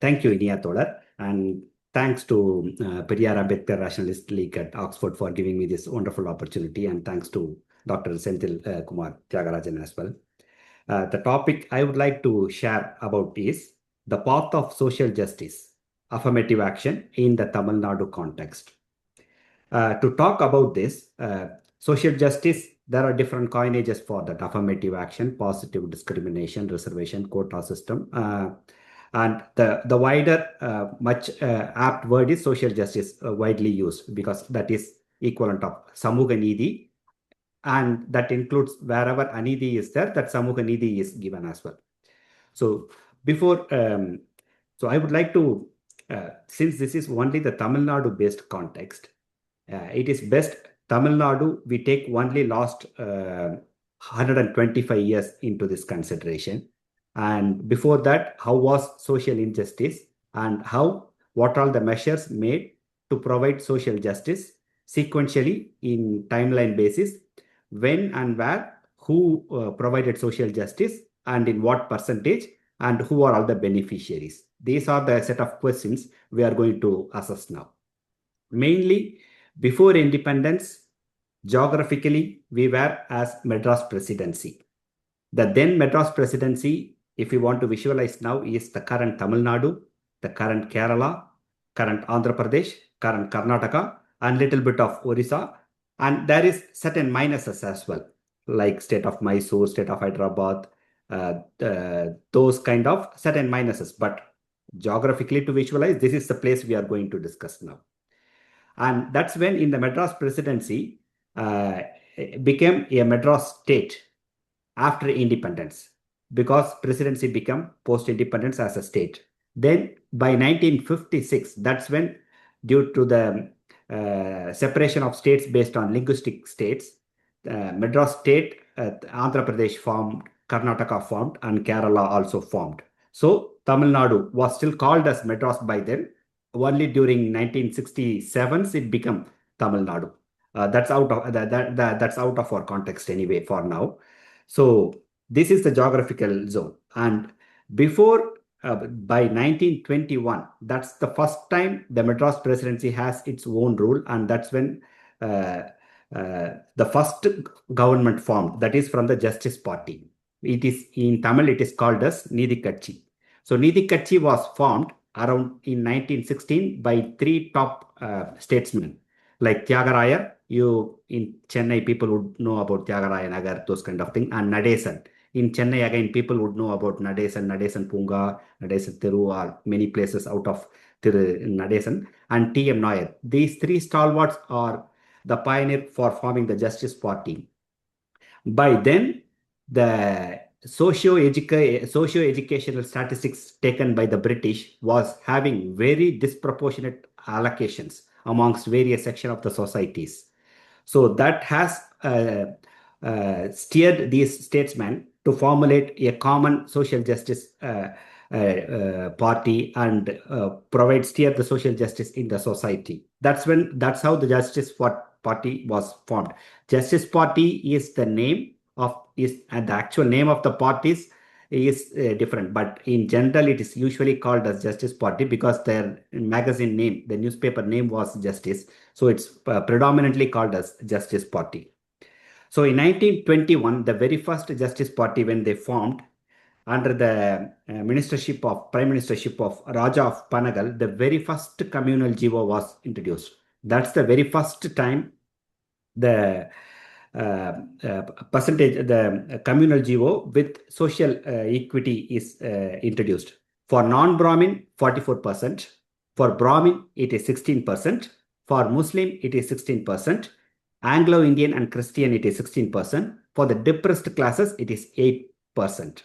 Thank you, Inia Todar, and thanks to PEriyar Ambedkar Rationalist League at Oxford for giving me this wonderful opportunity, and thanks to Dr. Senthil Kumar Tyagarajan as well. The topic I would like to share about is the path of social justice, affirmative action in the Tamil Nadu context. To talk about this, social justice, there are different coinages for that: affirmative action, positive discrimination, reservation, quota system. And the wider, much apt word is social justice, widely used because that is equivalent of Samuga Nidhi, and that includes wherever Anidhi is there, that Samuga Nidhi is given as well. So before, so I would like to, since this is only the Tamil Nadu based context, it is best Tamil Nadu, we take only last 125 years into this consideration. And before that, how was social injustice and what are the measures made to provide social justice sequentially in timeline basis, when and where, who provided social justice and in what percentage, and who are all the beneficiaries. These are the set of questions we are going to assess now. Mainly, before independence, geographically, we were as Madras Presidency. The then Madras Presidency, if you want to visualize now, is the current Tamil Nadu, the current Kerala, current Andhra Pradesh, current Karnataka, and little bit of Orissa. And there is certain minuses as well, like state of Mysore, state of Hyderabad, those kind of certain minuses. But geographically to visualize, this is the place we are going to discuss now. And that's when in the Madras Presidency became a Madras state after independence, because presidency became post-independence as a state. Then by 1956, that's when, due to the separation of states based on linguistic states, Madras state, Andhra Pradesh formed, Karnataka formed, and Kerala also formed. So Tamil Nadu was still called as Madras by then. Only during 1967 it became Tamil Nadu. That's out of that's out of our context anyway for now. So this is the geographical zone, and before by 1921, that's the first time the Madras Presidency has its own rule, and that's when the first government formed, that is from the Justice Party. It is in Tamil, it is called as Nidhi Katchi. So Nidhi Katchi was formed around in 1916 by three top statesmen like Tyagarayar. You in Chennai, people would know about Tyagaraya Nagar, those kind of thing, and Nadesan. In Chennai, again, people would know about Nadesan, Nadesan Punga, Nadesan Thiru, or many places out of Nadesan, and T.M. Nair. These three stalwarts are the pioneer for forming the Justice Party. By then, the socio-educational statistics taken by the British was having very disproportionate allocations amongst various sections of the societies. So that has steered these statesmen to formulate a common social justice party and steer the social justice in the society. That's how the Justice Party was formed. Justice Party is the name of and the actual name of the parties is different, but in general it is usually called as Justice Party because their magazine name, the newspaper name was Justice, so it's predominantly called as Justice Party. So in 1921, the very first Justice Party, when they formed under the prime ministership of Raja of Panagal, the very first communal jiva was introduced. That's the very first time the the communal jiva with social equity is introduced. For non-Brahmin, 44%. For Brahmin, it is 16%. For Muslim, it is 16%. Anglo-Indian and Christian, it is 16%. For the depressed classes, it is 8%.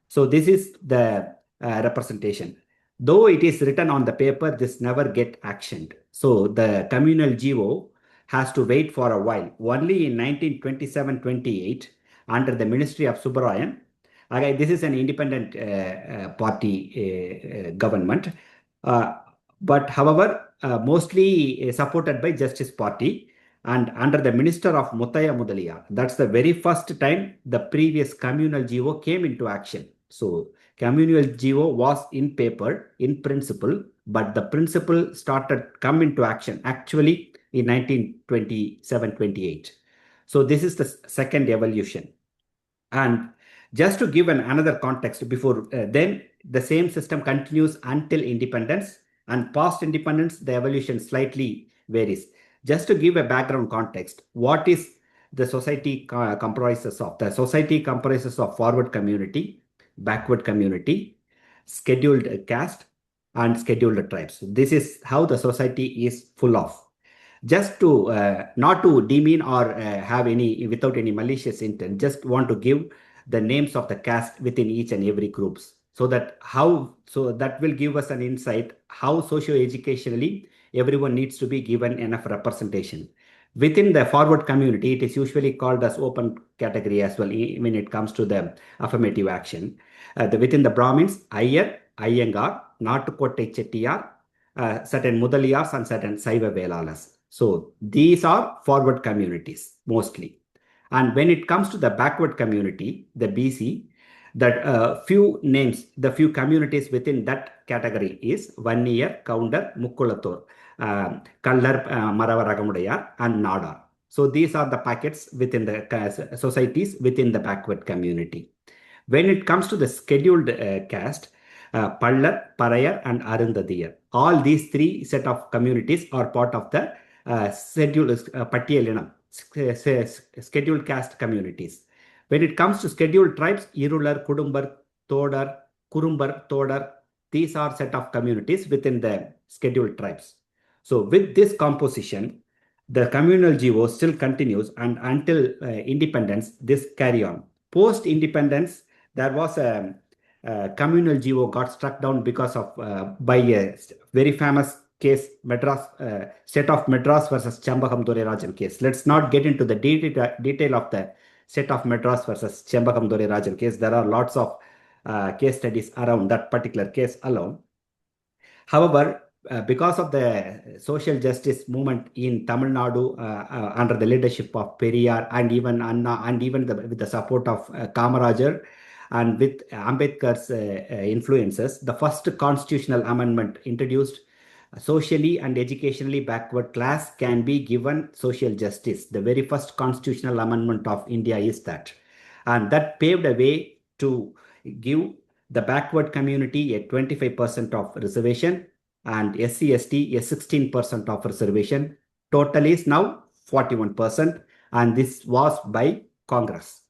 So this is the representation. Though it is written on the paper, this never get actioned. So the communal jiva has to wait for a while. Only in 1927-28, under the Ministry of Subbarayan, again, this is an independent party government, but however, mostly supported by Justice Party, and under the Minister of Muttaya Mudaliar. That's the very first time the previous communal jiva came into action. So communal GO was in paper, in principle, but the principle started come into action actually in 1927-28. So this is the second evolution. And just to give another context before then, the same system continues until independence, and past independence, the evolution slightly varies. Just to give a background context, what is the society comprises of? The society comprises of forward community, backward community, scheduled caste, and scheduled tribes. This is how the society is full of. Just to not to demean or have any without any malicious intent, just want to give the names of the caste within each and every groups, so that will give us an insight how socio-educationally everyone needs to be given enough representation. Within the forward community, it is usually called as open category as well when it comes to the affirmative action. Within the Brahmins, Iyer, Iyengar, Natukottai Chettiar, certain Mudaliyars and certain Saiva Velalas. So these are forward communities mostly. And when it comes to the backward community, the BC, that few names, the few communities within that category is Vanniyar, Kaundar, Mukkulathur, Kallar, Maravaragamudaiyar, and Nadar. So these are the packets within the societies within the backward community. When it comes to the scheduled caste, Pallar, Parayar, and Arundadiyar, all these three set of communities are part of the scheduled Pattiyalinam, scheduled caste communities. When it comes to scheduled tribes, Irular, Kudumbar, Todar, Kurumbar, Todar, these are set of communities within the scheduled tribes. So with this composition, the communal GO still continues, and until independence, this carry on. Post independence, there was a communal GO got struck down because of by a very famous case, Madras state of Madras versus Chambakam Rajan case. Let's not get into the detail of the state of Madras versus Chambakam Rajan case. There are lots of case studies around that particular case alone. However, because of the social justice movement in Tamil Nadu under the leadership of Periyar and even Anna, and even with the support of Kamarajar and with Ambedkar's influences, the first constitutional amendment introduced socially and educationally backward class can be given social justice. The very first constitutional amendment of India is that. And that paved a way to give the backward community a 25% of reservation and SC/ST a 16% of reservation. Total is now 41%, and this was by Congress.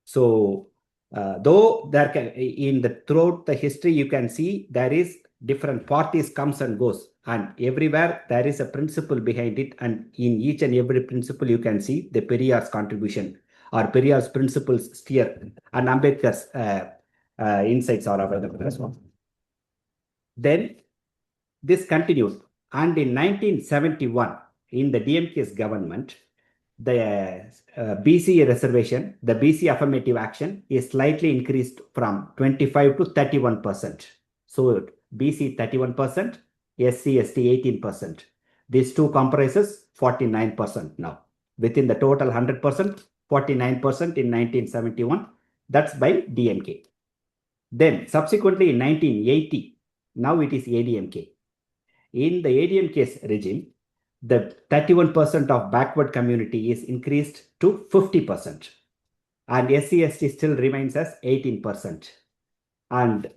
So though there can, in the throughout the history, you can see there is different parties comes and goes, and everywhere there is a principle behind it, and in each and every principle you can see the Periyar's contribution or Periyar's principles steer, and Ambedkar's insights are available as well. Then this continued, and in 1971, in the DMK's government, the BC reservation, the BC affirmative action is slightly increased from 25 to 31%. So BC 31%, SC/ST 18%. These two comprises 49% now. Within the total 100%, 49% in 1971. That's by DMK. Then subsequently in 1980, now it is ADMK. In the ADMK's regime, the 31% of backward community is increased to 50%, and SC/ST still remains as 18%, and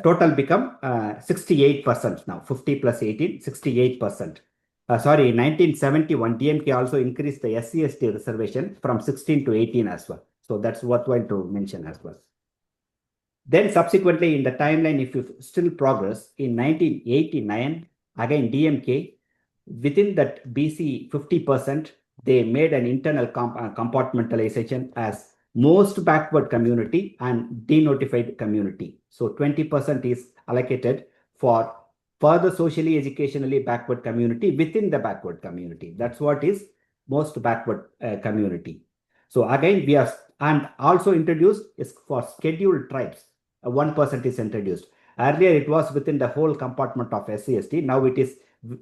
total become 68% now. 50 plus 18, 68%. Sorry, in 1971, DMK also increased the SC/ST reservation from 16 to 18 as well. So that's worthwhile to mention as well. Then subsequently in the timeline, if you still progress, in 1989, again DMK, within that BC 50%, they made an internal compartmentalization as most backward community and denotified community. So 20% is allocated for further socially educationally backward community within the backward community. That's what is most backward community. So again, we are, and also introduced is for scheduled tribes. 1% is introduced. Earlier, it was within the whole compartment of SC/ST. Now it is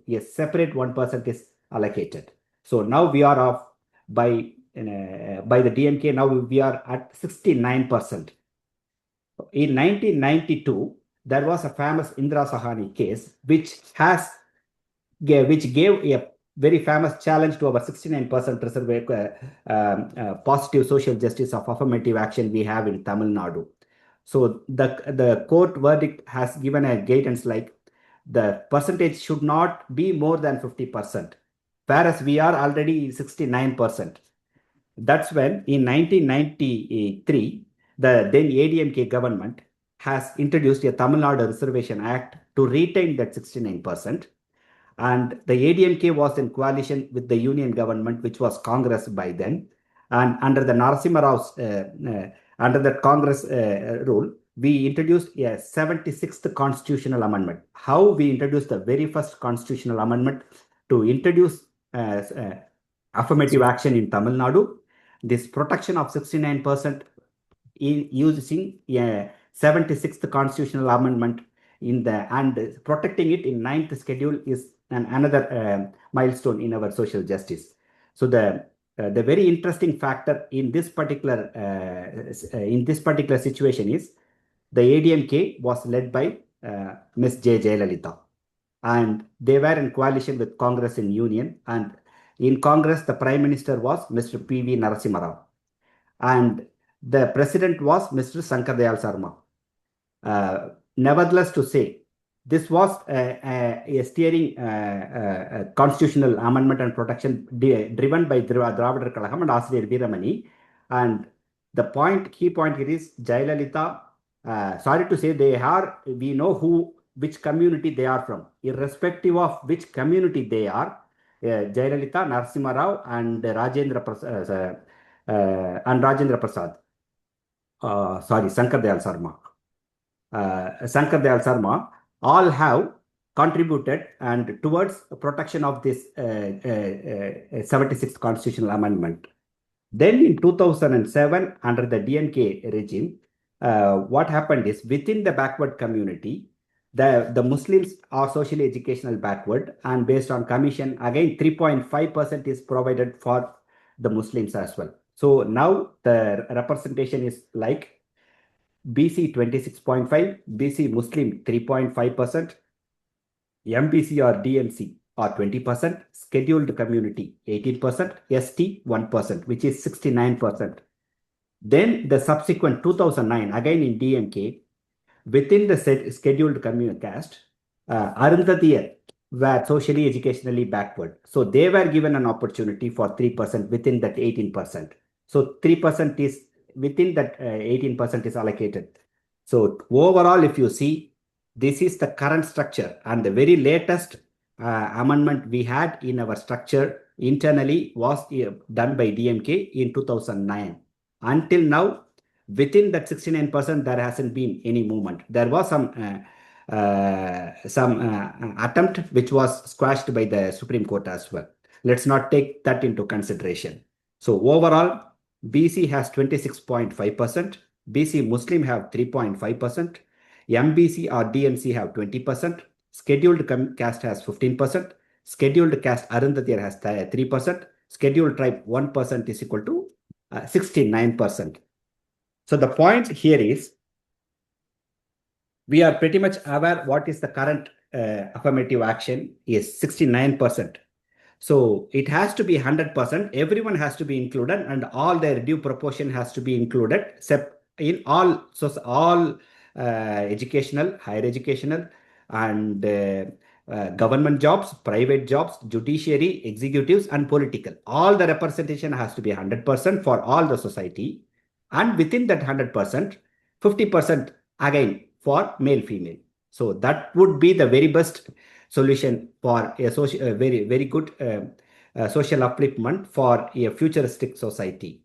a separate 1% is allocated. So now we are off by by the DMK. Now we are at 69%. In 1992, there was a famous Indira Sahani case, which gave a very famous challenge to our 69% positive social justice of affirmative action we have in Tamil Nadu. So the court verdict has given a guidance like the percentage should not be more than 50%, whereas we are already 69%. That's when in 1993, the then ADMK government has introduced a Tamil Nadu Reservation Act to retain that 69%. And the ADMK was in coalition with the union government, which was Congress by then. And under the Narasimha Rao's, under that Congress rule, we introduced a 76th constitutional amendment. How we introduced the very first constitutional amendment to introduce affirmative action in Tamil Nadu, this protection of 69% in using a 76th constitutional amendment and protecting it in 9th schedule is another milestone in our social justice. So the very interesting factor in this particular situation is the ADMK was led by Ms. J. Jayalalitha, and they were in coalition with Congress in union. And in Congress, the Prime Minister was Mr. P.V. Narasimha Rao, and the President was Mr. Shankar Dayal Sharma. Nevertheless, to say, this was a steering constitutional amendment and protection driven by Dravidar Kalagam and Asriyar Veeramani. And the key point here is Jayalalitha. Sorry to say, we know which community they are from, irrespective of which community they are. Jayalalitha, Narasimha Rao, and Rajendra Prasad. Shankar Dayal Sharma. Shankar Dayal Sharma all have contributed and towards protection of this 76th constitutional amendment. Then in 2007, under the DMK regime, what happened is within the backward community, the Muslims are socially educational backward, and based on commission, again 3.5% is provided for the Muslims as well. So now the representation is like BC 26.5, BC Muslim 3.5%, MBC or DMC are 20%, scheduled community 18%, ST 1%, which is 69%. Then the subsequent 2009, again in DMK, within the scheduled community caste, Arundhatiyar were socially educationally backward. So they were given an opportunity for 3% within that 18%. So 3% is within that 18% is allocated. So overall, if you see, this is the current structure, and the very latest amendment we had in our structure internally was done by DMK in 2009. Until now, within that 69%, there hasn't been any movement. There was some attempt which was squashed by the Supreme Court as well. Let's not take that into consideration. So overall, BC has 26.5%, BC Muslim have 3.5%, MBC or DMC have 20%, scheduled caste has 15%, scheduled caste Arundhatiyar has 3%, scheduled tribe 1% is equal to 69%. So the point here is, we are pretty much aware what is the current affirmative action is 69%. So it has to be 100%. Everyone has to be included, and all their due proportion has to be included, except in all educational, higher educational, and government jobs, private jobs, judiciary, executives, and political. All the representation has to be 100% for all the society, and within that 100%, 50% again for male, female. So that would be the very best solution for a very, very good social upliftment for a futuristic society.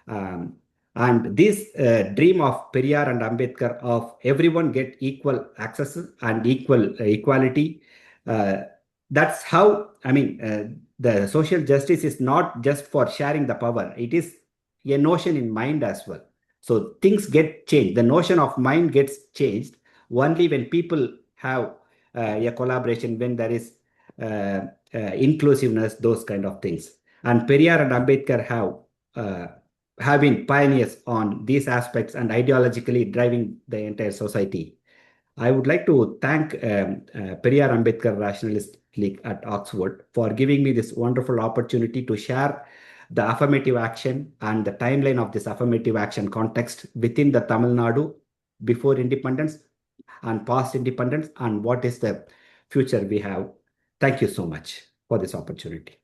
And this dream of Periyar and Ambedkar of everyone get equal access and equality, that's how, the social justice is not just for sharing the power. It is a notion in mind as well. So things get changed. The notion of mind gets changed only when people have a collaboration, when there is inclusiveness, those kind of things. And Periyar and Ambedkar have have been pioneers on these aspects and ideologically driving the entire society. I would like to thank Periyar Ambedkar Rationalist League at Oxford for giving me this wonderful opportunity to share the affirmative action and the timeline of this affirmative action context within the Tamil Nadu before independence and past independence and what is the future we have. Thank you so much for this opportunity.